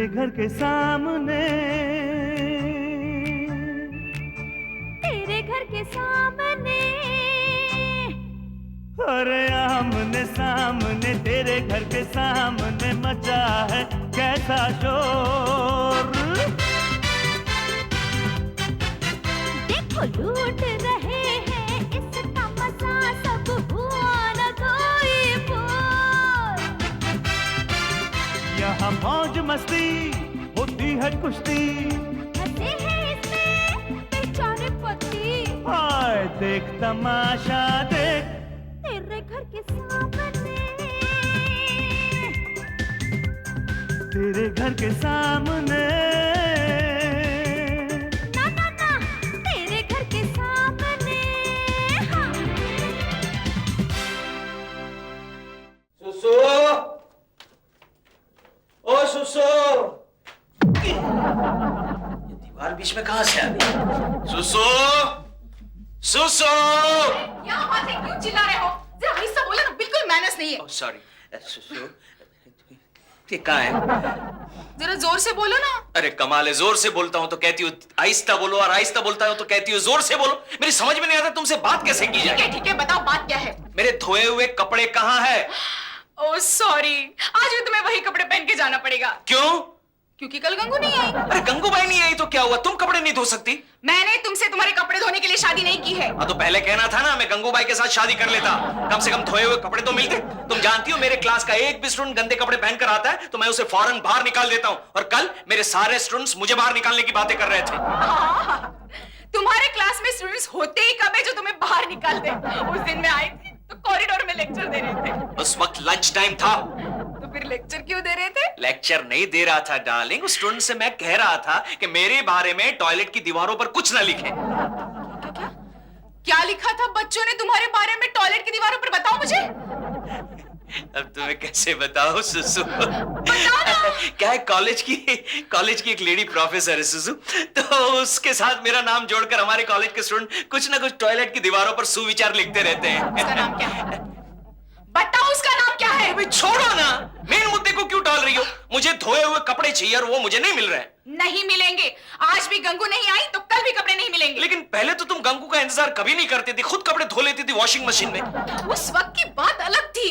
तेरे घर के सामने, तेरे घर के सामने, अरे आमने सामने तेरे घर के सामने मचा है कैसा शोर। देखो लूट रहे हैं इसका मजा, सब हुआ न कोई बोल। यहाँ मौज मस्ती होती है कुश्ती, हंसे हैं इसमें बेचारे पति। हाय देख तमाशा देख तेरे घर के सामने, तेरे घर के सामने। ना ना ना तेरे घर के सामने। हाँ। सुसु, ओ सुसु, ये दीवार बीच में कहां से आ गई? सुसु, सुसु। क्या बात है, क्यों चिल्ला रहे हो? जरा आहिस्ता बोलो ना, बिल्कुल मैनर्स नहीं है। ओह सॉरी, सुसु, ये कहाँ है? जरा जोर से बोलो ना। अरे कमाल है, जोर से बोलता हूँ तो कहती हो आहिस्ता बोलो, और आहिस्ता बोलता हूँ तो कहती हो जोर से बोलो। मेरी समझ में नहीं आता तुमसे बात कैसे की जाए। ठीक है, बताओ बात क्या है। मेरे धोए हुए कपड़े कहाँ है? ओह सॉरी, आज भी तुम्हें वही कपड़े पहन के जाना पड़ेगा। क्यों? क्योंकि कल गंगू नहीं आई। अरे गंगूबाई नहीं आई तो क्या हुआ? तुम कपड़े नहीं धो सकती? मैंने तुमसे तुम्हारे कपड़े धोने के लिए शादी नहीं की है। हाँ तो पहले कहना था ना, मैं गंगूबाई के साथ शादी कर लेता, कम से कम धोए हुए कपड़े तो मिलते। तुम जानती हो मेरे क्लास का एक भी स्टूडेंट गंदे कपड़े पहनकर आता है तो मैं उसे फौरन बाहर निकाल देता हूँ, और कल मेरे सारे स्टूडेंट्स मुझे बाहर निकालने की बातें कर रहे थे। तुम्हारे क्लास में स्टूडेंट्स होते ही कब है जो तुम्हें बाहर निकाल दे? उस दिन मैं आई थी तो कॉरिडोर में लेक्चर दे रहे थे। उस वक्त लंच टाइम था। तो फिर लेक्चर क्यों दे रहे थे? लेक्चर नहीं दे रहा था डार्लिंग, उस स्टूडेंट से मैं कह रहा था कि मेरे बारे में टॉयलेट की दीवारों पर कुछ ना लिखे। क्या क्या लिखा था बच्चों ने तुम्हारे बारे में टॉयलेट की दीवारों पर? बताओ मुझे। अब तुम्हें कैसे बताओ सुसु? बताओ ना। क्या है, कॉलेज की एक लेडी प्रोफेसर है सुसु, तो उसके साथ मेरा नाम जोड़कर हमारे कॉलेज के स्टूडेंट कुछ ना कुछ टॉयलेट की दीवारों पर सुविचार लिखते रहते हैं। उसका नाम क्या है? बताओ उसका नाम क्या है? अबे छोड़ो ना, मेन मुद्दे को क्यों टाल रही हो? मुझे धोए हुए कपड़े चाहिए और वो मुझे नहीं मिल रहे हैं। नहीं मिलेंगे। आज भी गंगू नहीं आई तो कल भी कपड़े नहीं मिलेंगे। लेकिन पहले तो तुम गंगू का इंतजार कभी नहीं करती थी, खुद कपड़े धो लेती थी वॉशिंग मशीन में। उस वक्त की बात अलग थी।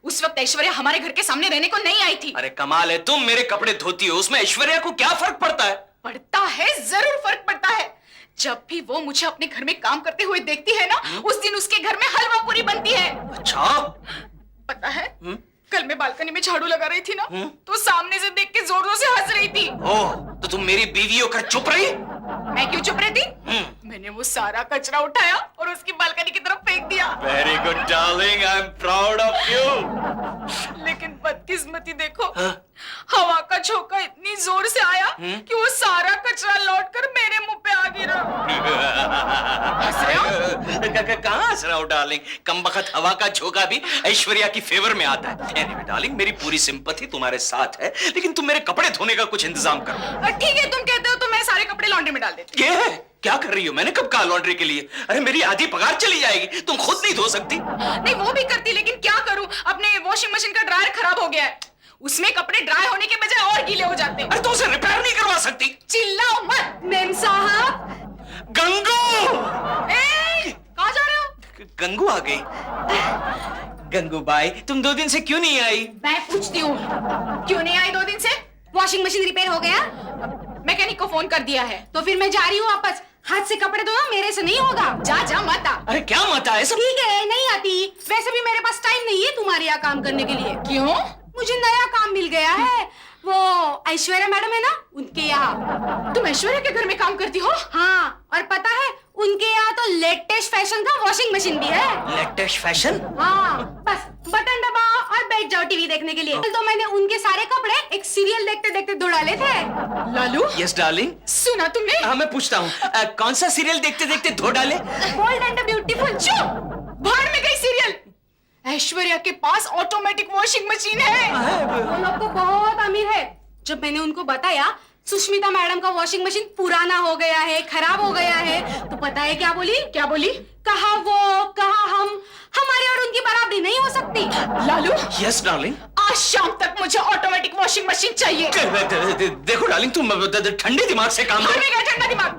उस वक्त ऐश्वर्या हमारे घर के सामने रहने को नहीं आई थी। अरे कमाल है, तुम मेरे कपड़े धोती हो, उसमें ऐश्वर्या को क्या फर्क पड़ता है? पड़ता है, जरूर फर्क पड़ता है। जब भी वो मुझे अपने घर में काम करते हुए देखती है ना, उस दिन उसके घर में हलवा पूरी बनती है। अच्छा, पता है, कल मैं बालकनी में झाड़ू लगा रही थी ना, तो सामने से देख के जोर जोर से हंस रही थी। ओह, तो तुम मेरी बीवी होकर चुप रही? मैं क्यों चुप रही थी? मैंने वो सारा कचरा उठाया और उसकी बालकनी की तरफ फेंक दिया। Very good darling, I am proud of you. लेकिन बदकिस्मती देखो, हवा का झोंका इतनी जोर से आया कि वो सारा कचरा लौटकर मेरे मुंह पे आ गिरा। हंस रहे हो? कहाँ हंस रहा हो डार्लिंग? कमबख्त हवा का झोंका भी ऐश्वर्या की फेवर में आता है। एनीवे डार्लिंग, मेरी पूरी सिंपैथी तुम्हारे साथ है, लेकिन तुम मेरे कपड़े धोने का कुछ इंतजाम करो। ठीक है, तुम कहते हो तो मैं सारे कपड़े लॉन्ड्री में डाल देती ये क्या कर रही हो? मैंने कब कहा लॉन्ड्री के लिए? अरे मेरी आधी पगार चली जाएगी, तुम खुद नहीं धो सकती? नहीं, वो भी करती, लेकिन क्या करूं, अपने वॉशिंग मशीन का ड्रायर खराब हो गया है। उसमें कपड़े ड्राई होने के बजाय और गीले हो जाते हैं। अरे तो उसे रिपेयर नहीं करवा सकती? चिल्लाओ मत मेम साहब। गंगू! कहाँ जा रहे हो? गंगू आ गई। गंगू बाई, तुम 2 दिन से क्यों नहीं आई? मैं पूछती हूँ, क्यों नहीं आई 2 दिन से? वॉशिंग मशीन रिपेयर हो गया मैकेनिक को फोन कर दिया है। तो फिर मैं जा रही हूँ वापस। हाथ से कपड़े धोना मेरे से नहीं होगा। जा जा मत आ। अरे क्या मत आए सब? ठीक है, नहीं आती। वैसे भी मेरे पास टाइम नहीं है तुम्हारे यहाँ काम करने के लिए। क्यों? मुझे नया काम मिल गया है। वो ऐश्वर्या मैडम है ना, उनके यहाँ। तुम ऐश्वर्या के घर में काम करती हो? हाँ, और पता है उनके यहाँ तो लेटेस्ट फैशन का वॉशिंग मशीन भी है। Latest fashion? हाँ, बस बटन दबाओ और बैठ जाओ टीवी देखने के लिए। कल तो मैंने उनके सारे कपड़े एक सीरियल देखते देखते धो डाले थे। Lalu, yes darling. सुना तुमने? हाँ मैं पूछता हूँ, कौन सा सीरियल देखते देखते धो डाले? Bold and beautiful. चुप, बाहर में गई सीरियल। ऐश्वर्या के पास ऑटोमेटिक वॉशिंग मशीन है। वो लोग तो बहुत अमीर है। जब मैंने उनको बताया सुष्मिता मैडम का वॉशिंग मशीन पुराना हो गया है, खराब हो गया है। तो पता है क्या बोली? क्या बोली? कहा वो, कहा हम, हमारे और उनकी बराबरी नहीं हो सकती। Lalu, yes darling. आज शाम तक मुझे ऑटोमेटिक वॉशिंग मशीन चाहिए। देखो डार्लिंग, तुम ठंडे दिमाग से काम लो। ठंडा दिमाग,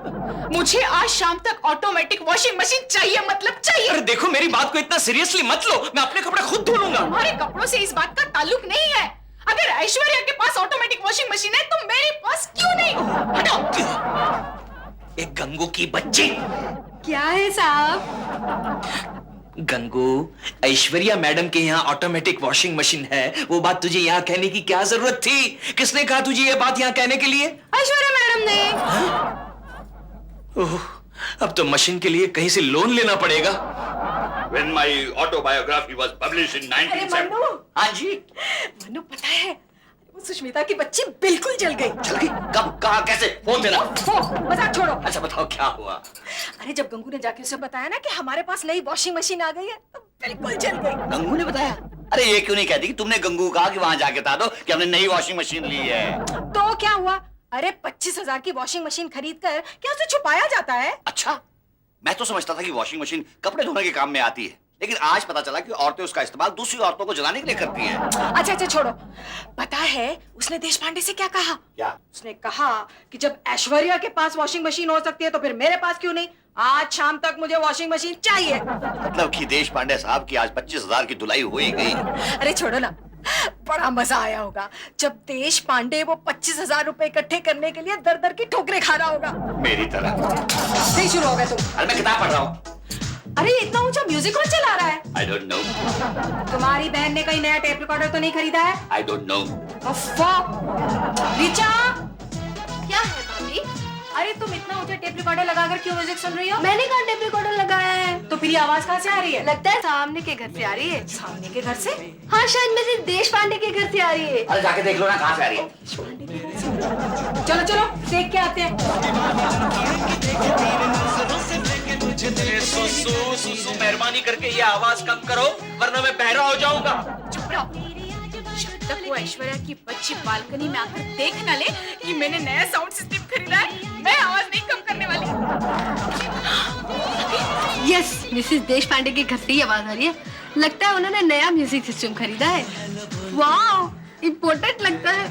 मुझे आज शाम तक ऑटोमेटिक वॉशिंग मशीन चाहिए, मतलब चाहिए। अरे देखो, मेरी बात को इतना सीरियसली मत लो, मैं अपने कपड़े खुद धो लूंगा। तुम्हारे कपड़ों से इस बात का ताल्लुक नहीं है। अगर ऐश्वर्या के पास ऑटोमेटिक वॉशिंग मशीन है तो मेरे पास क्यों नहीं? हटो। एक गंगू की बच्ची। क्या है साहब? गंगू, ऐश्वर्या मैडम के यहाँ ऑटोमेटिक वॉशिंग मशीन है, वो बात तुझे यहाँ कहने की क्या जरूरत थी? किसने कहा तुझे ये बात यहाँ कहने के लिए? ऐश्वर्या मैडम ने। ओह, अब तो मशीन के लिए कहीं से लोन लेना पड़ेगा। When my autobiography was published in अरे 1970. मन्नू, हाँ जी। मन्नू पता है, वो सुष्मिता की बच्ची बिल्कुल जल गई। चल गई? कब, कहा, कैसे? फोन देना। मजाक छोड़ो। अच्छा बताओ क्या हुआ? अरे जब गंगू ने जाके उसे बताया ना कि हमारे पास नई वॉशिंग मशीन आ गई है, तो बिल्कुल जल गई। गंगू ने बताया? अरे ये क्यों नहीं कहती कि तुमने गंगू को कहा कि वहां जाके बता दो कि हमने नई वॉशिंग मशीन ली है? तो क्या हुआ? अरे 25,000 की वॉशिंग मशीन खरीद कर क्या उसे छुपाया जाता है? अच्छा, मैं तो समझता था कि वॉशिंग मशीन कपड़े धोने के काम में आती है, लेकिन आज पता चला कि औरतें उसका इस्तेमाल दूसरी औरतों को जलाने के लिए करती हैं। अच्छा अच्छा छोड़ो। पता है उसने देश पांडे से क्या कहा? क्या? उसने कहा कि जब ऐश्वर्या के पास वॉशिंग मशीन हो सकती है तो फिर मेरे पास क्यों नहीं? आज शाम तक मुझे वॉशिंग मशीन चाहिए। मतलब कि देश पांडे साहब की आज 25,000 की धुलाई हो ही गई। अरे छोड़ो ना, बड़ा मजा आया होगा जब देश पांडे वो 25,000 रुपए इकट्ठे करने के लिए दर दर की ठोकरें खा रहा होगा। मेरी तरह। नहीं शुरू हो गए तुम। अरे मैं किताब पढ़ रहा हूँ। अरे इतना ऊंचा म्यूजिक कौन चला रहा है? I don't know. तुम्हारी बहन ने कोई नया टेप रिकॉर्डर तो नहीं खरीदा है? I don't know. रिचा, क्या है भाभी? अरे तुम इतना ऊंचा टेप रिकॉर्डर लगाकर क्यों म्यूजिक सुन रही हो? मैंने कहाँ टेप रिकॉर्डर लगाया है? तो फिर ये आवाज कहाँ से आ रही है? लगता है सामने के घर से आ रही है। सामने के घर से? हाँ, शायद मेरे देश पांडे के घर से आ रही है। अरे जाके देख लो ना कहाँ से आ रही है। चलो चलो देख के आते हैं। सुसु, मेहरबानी करके ये आवाज कम करो, वरना मैं बहरा हो जाऊंगा। चुप रहो। जब तक वो ऐश्वर्या की बच्ची बालकनी में आकर देख न ले कि मैंने नया साउंड सिस्टम खरीदा है, मैं आवाज नहीं कम करने वाली। यस, मिसेस देश पांडे के घर से ही आवाज आ रही है। लगता है उन्होंने नया म्यूजिक सिस्टम खरीदा है। वाह, इम्पोर्टेंट लगता है।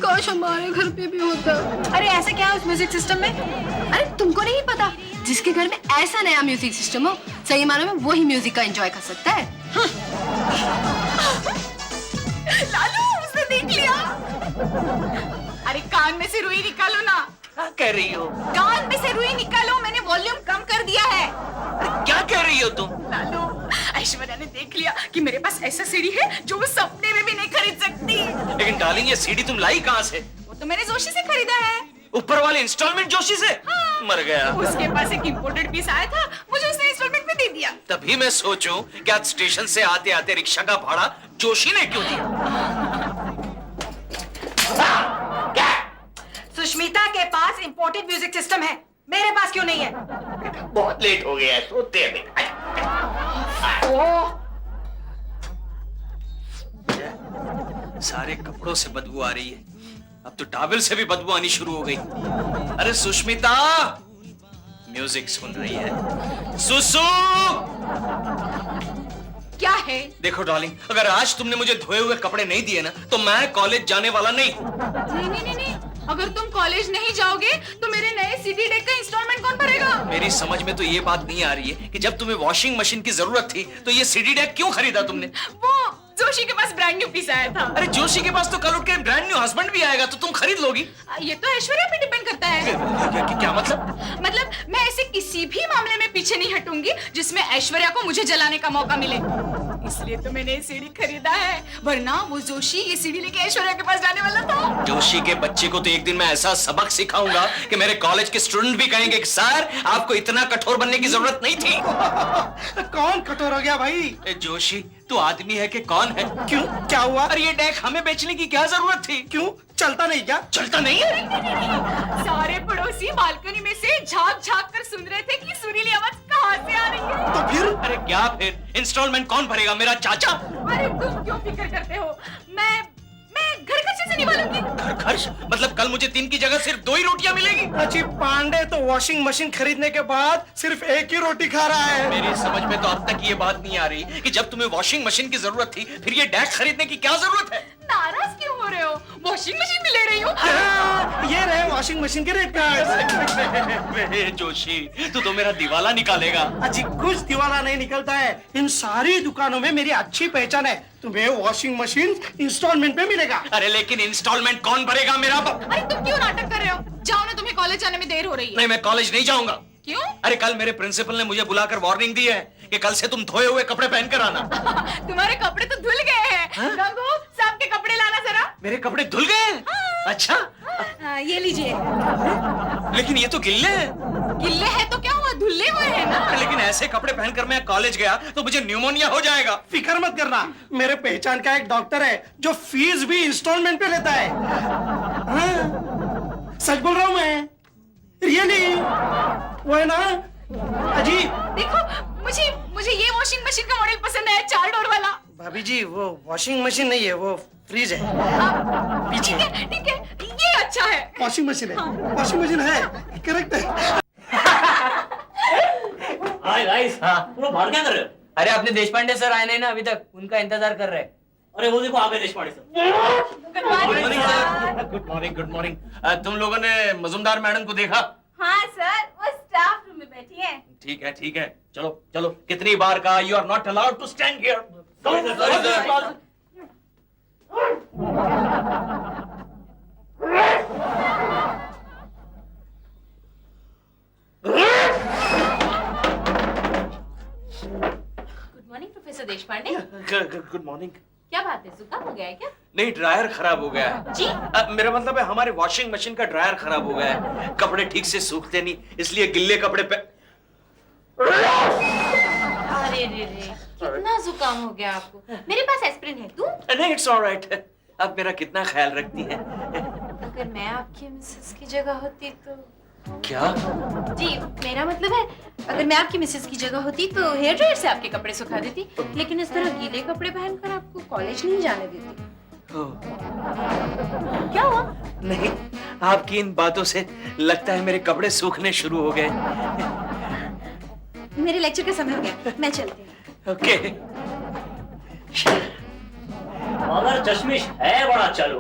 काश हमारे घर पे भी होता। अरे ऐसा क्या है उस म्यूजिक सिस्टम में? अरे तुमको नहीं पता, जिसके घर में ऐसा नया म्यूजिक सिस्टम हो, सही मानों में वही म्यूजिक का एंजॉय कर सकता है। लालू, उसने देख लिया। अरे कान में से रुई निकालो ना। क्या कह रही हो? कान में से रुई निकालो, मैंने वॉल्यूम कम कर दिया है। अरे क्या कह रही हो तुम? लालू, ऐश्वर्या ने देख लिया कि मेरे पास ऐसा सीडी है जो वो सपने में भी नहीं खरीद सकती। लेकिन डार्लिंग, ये सीडी तुम लाई कहाँ से? वो तो मैंने जोशी से खरीदा है। ऊपर वाले इंस्टॉलमेंट जोशी से? हाँ। मर गया। उसके पास एक इम्पोर्टेड पीस आया था, मुझे उसने इंस्टॉलमेंट में दे दिया। तभी मैं सोचूं कि आज स्टेशन से आते आते रिक्शा का भाड़ा जोशी ने क्यों दिया? क्या? सुष्मिता के पास इम्पोर्टेड म्यूजिक सिस्टम है, मेरे पास क्यों नहीं है? बहुत लेट हो गया है, सोते हैं बेटा। सारे कपड़ों से बदबू आ रही है, अब तो टॉवेल से भी बदबू आनी शुरू हो गई। अरे सुष्मिता, म्यूजिक सुन रही है? सुसु! क्या है? देखो डार्लिंग, अगर आज तुमने मुझे धोए हुए कपड़े नहीं दिए ना, तो मैं कॉलेज जाने वाला नहीं। नहीं नहीं नहीं नहीं, अगर तुम कॉलेज नहीं जाओगे तो मेरे नए सीडी डेक का इंस्टॉलमेंट कौन भरेगा? मेरी समझ में तो ये बात नहीं आ रही है कि जब तुम्हें वॉशिंग मशीन की जरूरत थी तो ये सीडी डेक क्यों खरीदा तुमने? वो जोशी के पास ब्रांड न्यू पीस आया था। अरे जोशी के पास तो कल उठ के ब्रांड न्यू हस्बैंड भी आएगा, तो तुम खरीद लोगी? ये तो ऐश्वर्या पे डिपेंड करता है। क्या मतलब? मतलब मैं ऐसे किसी भी मामले में पीछे नहीं हटूंगी जिसमें ऐश्वर्या को मुझे जलाने का मौका मिले। इसलिए तो मैंने ये सीडी खरीदा है, वरना वो जोशी ये सीडी लेके ऐश्वर्या के पास जाने वाला था। जोशी के बच्चे को तो एक दिन मैं ऐसा सबक सिखाऊंगा कि मेरे कॉलेज के स्टूडेंट भी कहेंगे कि सर, आपको इतना कठोर बनने की जरूरत नहीं थी। कौन कठोर हो गया भाई? ए जोशी, तू आदमी है कि कौन है? क्यों, क्या हुआ? अरे ये डेक हमें बेचने की क्या जरूरत थी? क्यों, चलता नहीं क्या? चलता नहीं है? सारे पड़ोसी बालकनी में से झांक झांक कर सुन रहे थे कि सुरीली आवाज कहाँ से आ रही है। तो फिर? अरे क्या फिर? इंस्टॉलमेंट कौन भरेगा? मेरा चाचा? अरे तुम क्यों फिक्र करते हो? मैं घर खर्च कैसे निभालूंगी? घर खर्च मतलब कल मुझे 3 की जगह सिर्फ 2 ही रोटियां मिलेगी। अजी पांडे तो वॉशिंग मशीन खरीदने के बाद सिर्फ एक ही रोटी खा रहा है। मेरी समझ में तो अब तक ये बात नहीं आ रही कि जब तुम्हें वॉशिंग मशीन की जरूरत थी फिर ये डैश खरीदने की क्या जरूरत है? नाराज क्यों हो रहे हो? वॉशिंग मशीन भी ले रही हूँ। ये रहे वॉशिंग मशीन के रेट कार्ड। जोशी तू तो मेरा दिवाला निकालेगा। अजी कुछ दिवाला नहीं निकलता है, इन सारी दुकानों में मेरी अच्छी पहचान है। तुम्हें वॉशिंग मशीन इंस्टॉलमेंट पे मिलेगा। अरे लेकिन इंस्टॉलमेंट कौन भरेगा मेरा? अरे तुम क्यों नाटक कर रहे हो? जाओ ना, तुम्हें कॉलेज जाने में देर हो रही है। नहीं मैं कॉलेज नहीं जाऊंगा। क्यों? अरे कल मेरे प्रिंसिपल ने मुझे बुलाकर वार्निंग दी है कि कल से तुम धोए हुए कपड़े पहनकर आना। तुम्हारे कपड़े तो धुल गए हैं। गंगू सबके कपड़े लाना जरा। मेरे कपड़े धुल गए हैं? अच्छा ये लीजिए। लेकिन ये तो गिल्ले हैं। गिल्ले हैं तो क्या हुआ, धुले हुए हैं ना। लेकिन ऐसे कपड़े पहनकर मैं कॉलेज गया तो मुझे न्यूमोनिया हो जाएगा। फिक्र मत करना, मेरे पहचान का एक डॉक्टर है जो फीस भी इंस्टॉलमेंट पे लेता है। हाँ, सच बोल रहा हूँ मैं, रियली वो है ना। अजी देखो मुझे ये वॉशिंग मशीन का मॉडल पसंद है, 4 डोर वाला। भाभी जी वो वॉशिंग मशीन नहीं है, वो फ्रिज है पीछे। ठीक है ये अच्छा है। वॉशिंग मशीन है, वॉशिंग मशीन है, करेक्ट है। हाय गाइस, तुम लोग बाहर क्या कर रहे हो? अरे अपने देश पांडे सर आए नहीं ना अभी तक, उनका इंतजार कर रहे हैं। अरे वो देखो आगे Deshpande sir. Good morning sir. Good morning good morning. तुम लोगों ने मजुमदार मैडम को देखा? हाँ सर, वो स्टाफ रूम में बैठी है। ठीक है चलो चलो। कितनी बार कहा you are not allowed to stand here. Good morning professor Deshpande. Good morning. क्या बात है, जुकाम हो गया है क्या? नहीं ड्रायर खराब हो गया है। जी? मेरा मतलब है हमारे वॉशिंग मशीन का ड्रायर खराब हो गया है, कपड़े ठीक से सूखते नहीं, इसलिए गिल्ले कपड़े पे। अरे रे रे, कितना जुकाम हो गया आपको? मेरे पास एस्प्रिन है, दूं? नहीं इट्स ऑलराइट। अब मेरा कितना ख्याल रखती है। अगर मैं आपकी मिसेस की जगह होती तो। क्या? जी मेरा मतलब है, अगर मैं आपकी मिसेस की जगह होती तो हेयर ड्रायर से आपके कपड़े सुखा देती, लेकिन इस तरह गीले कपड़े पहनकर आपको कॉलेज नहीं जाने देती। क्या हुआ? नहीं आपकी इन बातों से लगता है मेरे कपड़े सूखने शुरू हो गए। मेरे लेक्चर का समय हो गया, मैं चलती हूँ। ओके। मगर चश्मिश है बड़ा चालू।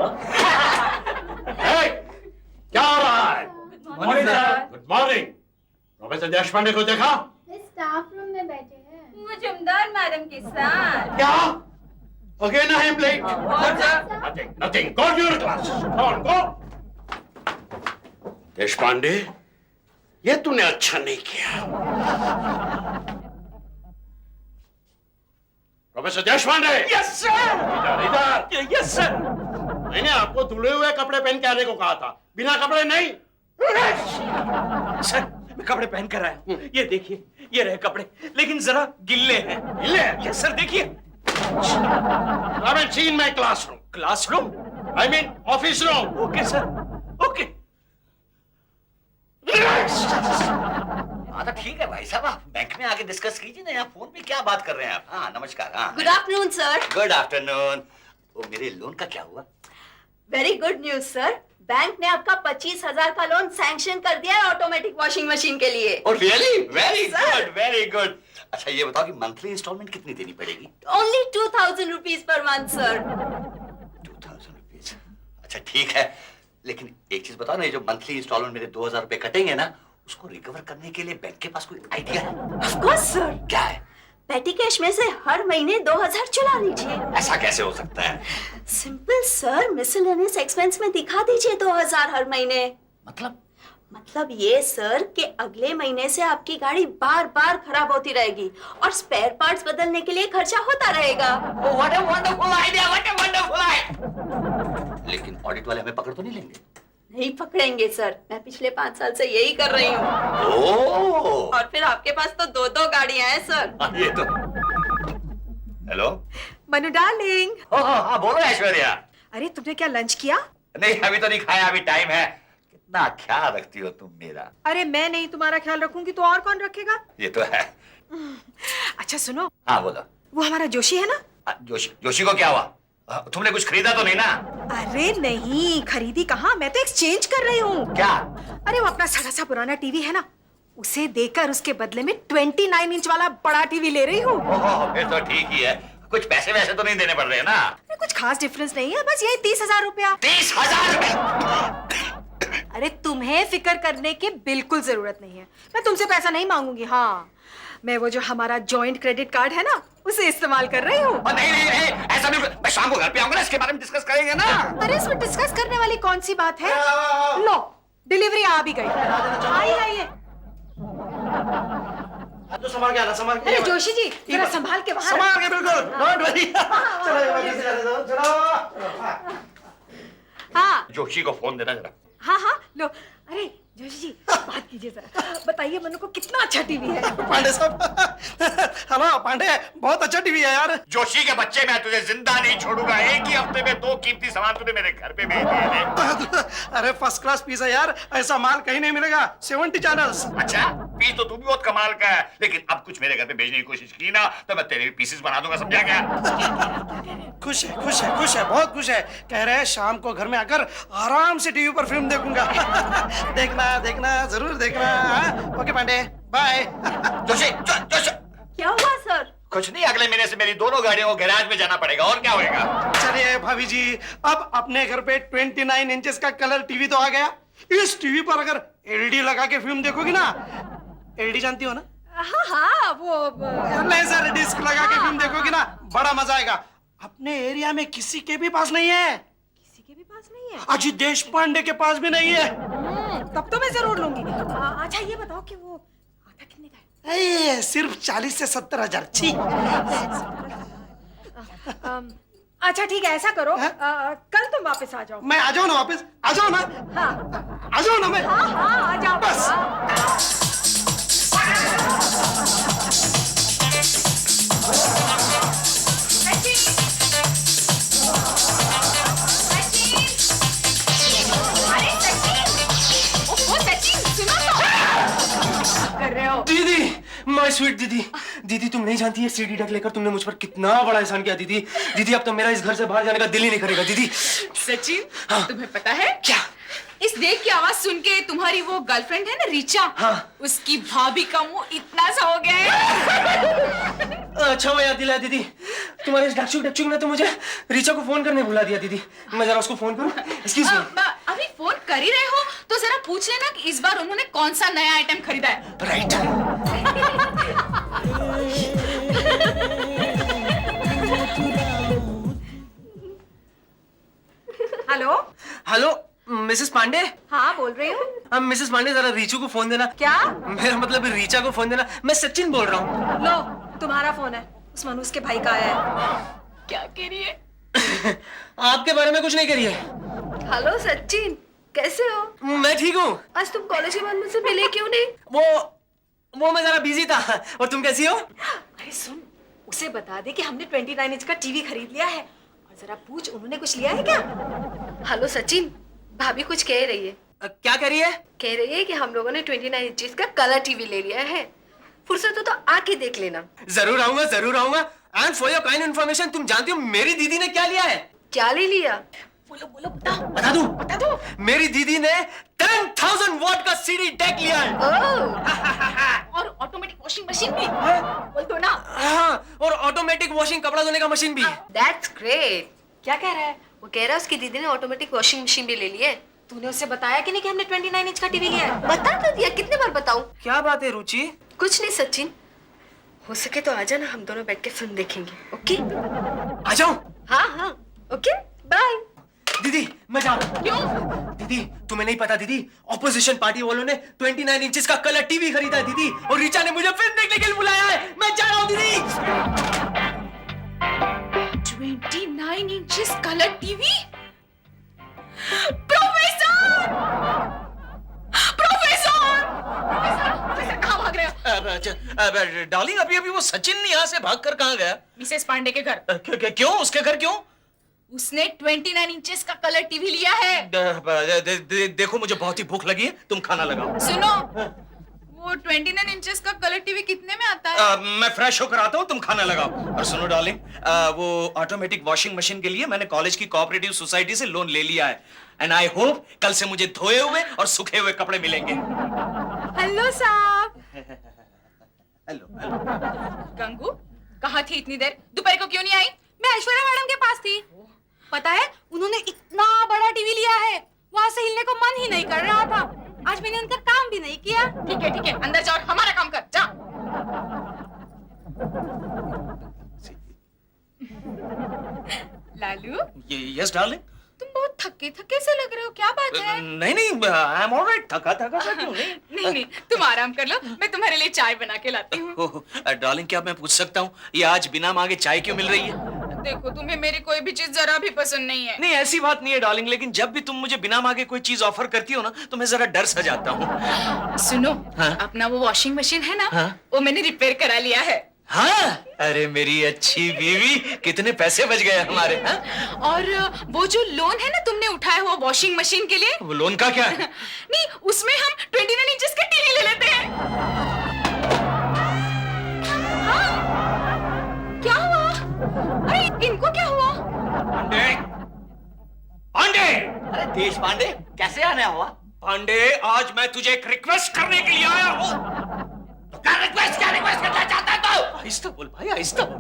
क्या हो रहा है? Morning sir. Good morning. Professor Deshpande को देखा? स्टाफ रूम में बैठे हैं। मुजुमदार मैडम के साथ। क्या? Again I am late. Sir. Nothing nothing, go to your class. On go. Deshpande, ये तूने अच्छा नहीं किया। प्रोफेसर देशपांडे। Yes sir. इधर यस सर। मैंने आपको धुले हुए कपड़े पहन के आने को कहा था, बिना कपड़े नहीं। सर मैं कपड़े पहन कर आया हूँ, ये देखिए ये रहे कपड़े, लेकिन जरा गिल्ले हैं। गिल्ले? यस सर देखिए। Come and see in my classroom. Classroom? I mean office room. Okay sir okay. हाँ तो ठीक है भाई साहब, आप बैंक में आके डिस्कस कीजिए ना, यहाँ फोन पे क्या बात कर रहे हैं आप? हाँ नमस्कार। हाँ good afternoon sir. Good afternoon. वो मेरे लोन का क्या हुआ? Very good news sir, bank ने आपका 25,000 का लोन सैंक्शन कर दिया है ऑटोमेटिक वॉशिंग मशीन के लिए। Oh really? Very Sir. good, very good. अच्छा ये बताओ कि मंथली इंस्टॉलमेंट कितनी देनी पड़ेगी? Only 2,000 rupees per month sir. 2,000 rupees. अच्छा ठीक है, लेकिन एक चीज बताओ ना, ये जो मंथली इंस्टॉलमेंट मेरे 2,000 रुपए कटेंगे ना, उसको रिकवर करने के लिए बैंक के पास कोई आइडिया है? ऑफ कोर्स सर, क्या है? पेटी कैश में से हर महीने 2,000 चुरा लीजिए। ऐसा कैसे हो सकता है? सिंपल सर, मिसलेनियस एक्सपेंस में दिखा दीजिए 2,000 हर महीने। मतलब ये सर कि अगले महीने से आपकी गाड़ी बार बार खराब होती रहेगी और स्पेयर पार्ट्स बदलने के लिए खर्चा होता रहेगा। What a wonderful idea, what a wonderful idea. लेकिन ऑडिट वाले हमें पकड़ तो नहीं लेंगे? नहीं पकड़ेंगे सर, मैं पिछले 5 साल से यही कर रही हूँ। ओह। और फिर आपके पास तो 2-2 गाड़ियां हैं सर। ये तो। हेलो। मनु डार्लिंग। हाँ बोलो ऐश्वर्या। अरे तुमने क्या लंच किया? नहीं अभी तो नहीं खाया, अभी टाइम है। कितना ख्याल रखती हो तुम मेरा। अरे मैं नहीं तुम्हारा ख्याल रखूंगी तो और कौन रखेगा? ये तो है। अच्छा सुनो, हाँ बोलो। वो हमारा जोशी है ना, जोशी को क्या हुआ? तुमने कुछ खरीदा तो नहीं ना? अरे नहीं, खरीदी कहाँ, मैं तो एक्सचेंज कर रही हूँ। क्या? अरे वो अपना सड़ा सा पुराना टीवी है ना, उसे देकर उसके बदले में 29 इंच वाला बड़ा टीवी ले रही हूँ। ओह, फिर तो ठीक ही है। कुछ पैसे वैसे तो नहीं देने पड़ रहे ना? कुछ खास डिफरेंस नहीं है, बस यही 30,000 रुपया। 30,000 रुपए? अरे तुम्हें फिक्र करने की बिल्कुल जरूरत नहीं है, मैं तुमसे पैसा नहीं मांगूंगी। हाँ, मैं वो जो हमारा जॉइंट क्रेडिट कार्ड है ना, उसे इस्तेमाल कर रही हूँ। नहीं नहीं नहीं, ऐसा नहीं। मैं शाम को घर पे आऊंगा ना, इसके बारे में डिस्कस करेंगे ना। अरे इसमें डिस्कस करने वाली कौन सी बात है? लो, डिलीवरी आ भी गई। आइए। तो संभाल के आना, संभाल के। अरे जोशी जी, जरा संभाल के बाहर। संभाल के, बिल्कुल। Don't worry. चलो। हाँ जोशी को फोन देना जरा। हाँ हाँ, लो। अरे जोशी जी, बात कीजिए जरा, बताइए मनु को कितना अच्छा टीवी है। पांडे साहब, हेलो पांडे, बहुत अच्छा टीवी है यार। जोशी के बच्चे, मैं तुझे जिंदा नहीं छोड़ूंगा। एक ही हफ्ते में 2 कीमती सामान तूने मेरे घर पे भेज दिए थे। अरे फर्स्ट क्लास पीस है यार, ऐसा माल कहीं नहीं मिलेगा। 70 चैनल्स। अच्छा, पीस तो तू भी बहुत कमाल का है, लेकिन अब कुछ मेरे घर पे भेजने की कोशिश की ना तो मैं तेरे पीसेस बना दूंगा, समझा क्या? खुश है, खुश है, खुश है, बहुत खुश है। कह रहे हैं शाम को घर में आकर आराम से टीवी पर फिल्म देखूंगा। देखना देखना, जरूर देखना। Okay Pandey, bye. जोशी, जोशी। क्या हुआ सर? कुछ नहीं, अगले महीने से मेरी दोनों गाड़ियों को गैराज में जाना पड़ेगा, और क्या होएगा? चलिए भाभी जी, अब अपने घर पे 29 इंचेस का कलर टीवी तो आ गया। इस टीवी पर अगर एलईडी लगा के फिल्म देखोगी ना, एलईडी जानती हो ना? हाँ हाँ, वो लेजर डिस्क लगा के फिल्म देखोगी ना, बड़ा मजा आएगा। अपने एरिया में किसी के भी पास नहीं है। किसी के भी पास नहीं है? अजय देश पांडे के पास भी नहीं है। तब तो मैं जरूर लूंगी। अच्छा ये बताओ कि वो आता कितने का है? सिर्फ 40 से 70 हजार। छी। अच्छा ठीक है, ऐसा करो, कल तुम वापस आ जाओ। मैं आ जाऊँ ना वापस? आ जाऊँ ना? हाँ आ जाऊँ ना मैं? हाँ हाँ, आ जाओ बस। दीदी, माय स्वीट दीदी, दीदी तुम नहीं जानती है सीडी डक लेकर तुमने मुझ पर कितना बड़ा एहसान किया दीदी। दीदी अब तो मेरा इस घर से बाहर जाने का दिल ही नहीं करेगा दीदी। सचिन, हाँ। तुम्हें पता है क्या? इस देख की आवाज सुन के तुम्हारी वो गर्लफ्रेंड है ना रीचा, हाँ। उसकी भाभी का मुंह इतना सा हो गया है। अच्छा वो याद दिलाया दीदी, तुम्हारे इस डकचुक ने तो मुझे रीचा को फोन करने भुला दिया दीदी। मैं जरा उसको फोन करूं? Excuse me. अभी फोन कर ही रहे हो तो जरा पूछ लेना कि इस बार उन्होंने कौन सा नया आइटम खरीदा है। Right. Hello hello Mrs Pande. हाँ बोल रही हूँ। मिसेस पांडे जरा रीचू को फोन देना। क्या? मेरा मतलब रीचा को फोन देना। मैं सचिन बोल रहा हूँ। लो तुम्हारा फोन है, उस मनुष्य के भाई का आया है। क्या कह रही है? आपके बारे में कुछ नहीं करिए। हेलो सचिन, कैसे हो? मैं ठीक हूँ। आज तुम कॉलेज के बाद मुझसे मिले क्यों नहीं? वो मैं जरा बिजी था। और तुम कैसी हो? अरे सुन, उसे बता दे कि हमने 29 इंच का टीवी खरीद लिया है, और जरा पूछ उन्होंने कुछ लिया है क्या? हेलो सचिन, भाभी कुछ कह रही है। क्या कह रही है? कह रही है कि हम लोगों ने 29 इंचेस का कलर टीवी ले लिया है। फुर्सत हो तो आके देख लेना। जरूर आऊंगा, जरूर आऊंगा। And for your kind information, तुम जानती हो मेरी दीदी ने क्या लिया है? क्या ले लिया? बोलो बोलो, बताओ। बता दूं? मेरी दीदी ने 10,000 वॉट का सीडी डेक लिया है। और ऑटोमेटिक वॉशिंग मशीन भी। बोल दो ना। हाँ, और ऑटोमेटिक वॉशिंग कपड़ा धोने का मशीन भी। That's great. क्या कह रहा है? वो कह रहा है उसकी दीदी ने ऑटोमेटिक वॉशिंग मशीन भी ले ली है। तूने उससे बताया कि नहीं कि हमने 29 इंच का टीवी लिया है? बता तो दिया, कितने बार बताऊं? क्या बात है रुचि? कुछ नहीं सचिन, हो सके तो आजा ना, हम दोनों बैठ के फिल्म देखेंगे। ओके? आ जाऊं? हाँ हाँ, ओके, बाय। दीदी मैं जा रहा हूं। क्यों? दीदी तुम्हें नहीं पता दीदी, ऑपोजिशन पार्टी वालों ने 29 इंचेस का कलर टीवी खरीदा है दीदी, और रीचा ने मुझे फिल्म देखने के लिए बुलाया है। मैं जा रहा हूं दीदी। 29 inches colour TV? Professor! Professor! Professor कहाँ भाग रहे हो? डार्लिंग, अभी वो सचिन यहाँ से भागकर कहाँ गया? मिसेस पांडे के घर। क्यों? उसके घर क्यों? उसने 29 इंचेस का कलर टीवी लिया है। देखो मुझे बहुत ही भूख लगी है, तुम खाना लगाओ। सुनो, वो 29 इंचेस का कलर टीवी कितने में आता है? मैं फ्रेश होकर आता हूँ, तुम खाना लगाओ। और सुनो डार्लिंग, वो ऑटोमेटिक वॉशिंग मशीन के लिए मैंने कॉलेज की कोऑपरेटिव सोसाइटी से लोन ले लिया है। एंड आई होप कल से मुझे धोए हुए और सूखे हुए कपड़े मिलेंगे। हेलो साहब। हेलो। गंगू, कहाँ थी इतनी देर? दोपहर को क्यों नहीं आई? मैं ऐश्वर्या मैडम के पास थी। पता है उन्होंने इतना बड़ा टीवी लिया है, वहाँ से हिलने को मन ही नहीं कर रहा था। आज मैंने उनका काम भी नहीं किया। ठीक है, अंदर जाओ, हमारा काम कर, जा। Lalu, yes darling. तुम बहुत थके से लग रहे हो, क्या बात है? नहीं, आई एम ऑलराइट। थका सा क्यों नहीं? नहीं, तुम आराम कर लो, मैं तुम्हारे लिए चाय बना के लाती हूँ। डार्लिंग, क्या मैं पूछ सकता हूँ ये आज बिना मांगे चाय क्यों मिल रही है? देखो, तुम्हें मेरी कोई भी चीज जरा भी पसंद नहीं है। नहीं, ऐसी बात नहीं है डार्लिंग, लेकिन जब भी तुम मुझे बिना मांगे कोई चीज ऑफर करती हो ना, तो मैं जरा डर सा जाता हूँ। सुनो, हाँ? अपना वो वॉशिंग मशीन है ना, हाँ? वो मैंने रिपेयर करा लिया है। हाँ? अरे मेरी अच्छी बीवी, कितने पैसे बच गए हमारे। हाँ? और वो जो लोन है ना तुमने उठाया हुआ वॉशिंग मशीन के लिए, वो लोन का क्या है? नहीं, उसमें हम 29 इंचेस का टीवी ले लेते हैं। हाँ? क्या हुआ? अरे इनको क्या हुआ? पांडे, पांडे, अरे देश पांडे, कैसे आने हुआ? पांडे, आज मैं तुझे एक रिक्वेस्ट करने के लिए आया हूँ। क्या रिक्वेस्ट करना चाहता है तू? आहिस्ता बोल भाई, आहिस्ता बोल।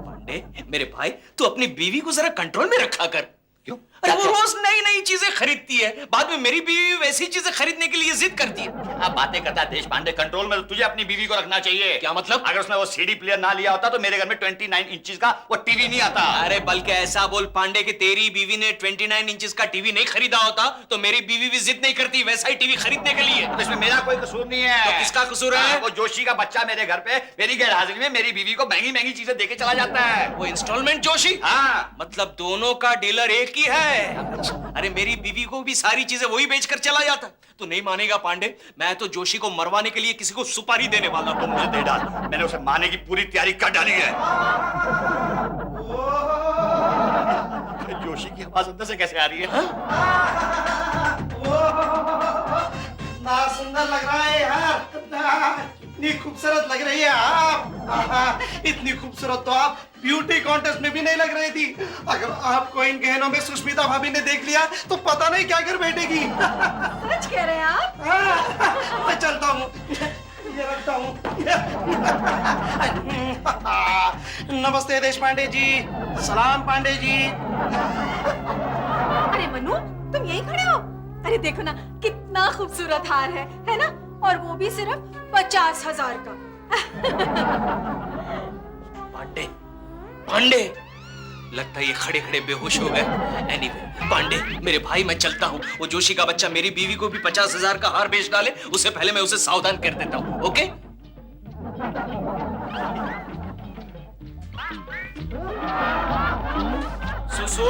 पांडे, मेरे भाई, तू अपनी बीवी को जरा कंट्रोल में रखा कर। क्यों? अरे वो रोज नई नई चीजें खरीदती है, बाद में मेरी बीवी वैसी चीजें खरीदने के लिए जिद करती है। क्या बातें करता है देश पांडे? कंट्रोल में तुझे अपनी बीवी को रखना चाहिए। क्या मतलब? अगर उसने वो सीडी प्लेयर ना लिया होता तो मेरे घर में 29 इंचेस का वो टीवी नहीं आता। अरे बल्कि ऐसा बोल पांडे कि तेरी बीवी ने 29 इंचेस का टीवी नहीं खरीदा होता तो मेरी बीवी भी जिद नहीं करती वैसा ही टीवी खरीदने के लिए। तो इसमें मेरा कोई कसूर नहीं है। तो किसका कसूर है? वो जोशी का बच्चा मेरे घर पे मेरी गैरहाजिरी में मेरी बीवी को महंगी महंगी चीजें देके चला जाता है। वो इंस्टॉलमेंट जोशी? हाँ। मतलब दोनों का डीलर एक ही है। अरे मेरी बीवी को भी सारी चीजें वही बेचकर चला जाता। तू नहीं मानेगा पांडे, मैं तो जोशी को मरवाने के लिए किसी को सुपारी देने वाला हूं। तो मुझे दे डाल, मैंने उसे मारने की पूरी तैयारी कर डाली है। जोशी की आवाज अंदर से कैसे आ रही है? कितना सुंदर लग रहा है यार, इतनी खूबसूरत लग रही है आप। इतनी खूबसूरत तो आप ब्यूटी कॉन्टेस्ट में भी नहीं लग रही थी। अगर आपको इन गहनों में सुष्मिता भाभी ने देख लिया तो पता नहीं क्या कर बैठेगी। सच कह रहे हैं आप? मैं चलता हूँ, ये रखता हूँ। नमस्ते देश पांडे जी, सलाम पांडे जी। अरे मनु, तुम यहीं खड़े हो? अरे देखो ना, कितना खूबसूरत हार है ना? और वो भी सिर्फ 50,000 का। पांडे, पांडे, लगता है ये खड़े खड़े बेहोश हो गए। एनीवे, पांडे मेरे भाई, मैं चलता हूँ। वो जोशी का बच्चा मेरी बीवी को भी 50,000 का हार बेच डाले, उससे पहले मैं उसे सावधान कर देता हूँ। ओके? सुसु,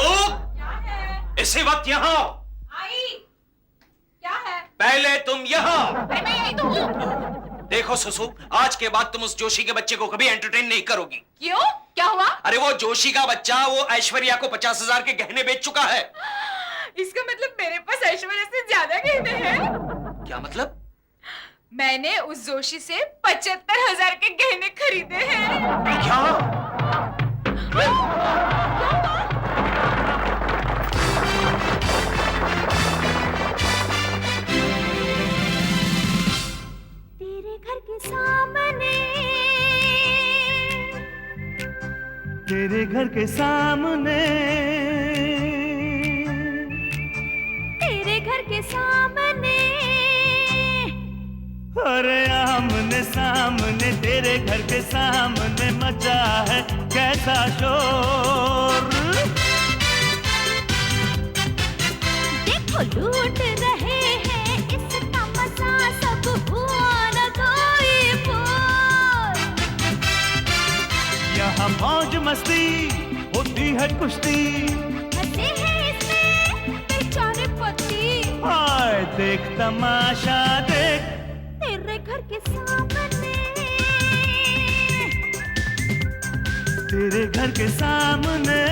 इसी वक्त यहाँ आई, क्या है? पहले तुम यहाँ। अरे मैं यही तो हूँ। देखो सुसु, आज के बाद तुम उस जोशी के बच्चे को कभी एंटरटेन नहीं करोगी। क्यों? क्या हुआ? अरे वो जोशी का बच्चा वो ऐश्वर्या को 50,000 के गहने बेच चुका है। इसका मतलब मेरे पास ऐश्वर्या से ज्यादा गहने हैं। क्या मतलब? मैंने उस जोशी से 75,000 के गहने खरीदे हैं। क्या? तेरे घर के सामने, तेरे घर के सामने, तेरे घर के सामने, अरे आमने सामने तेरे घर के सामने मचा है कैसा शोर। देखो लूट रहे हैं इसका मजा, सब हुआ न कोई बोल। यहाँ मौज मस्ती होती है कुश्ती, हंसे हैं इसमें बेचारे पति। हाय देख तमाशा देख तेरे घर के सामने, तेरे घर के सामने।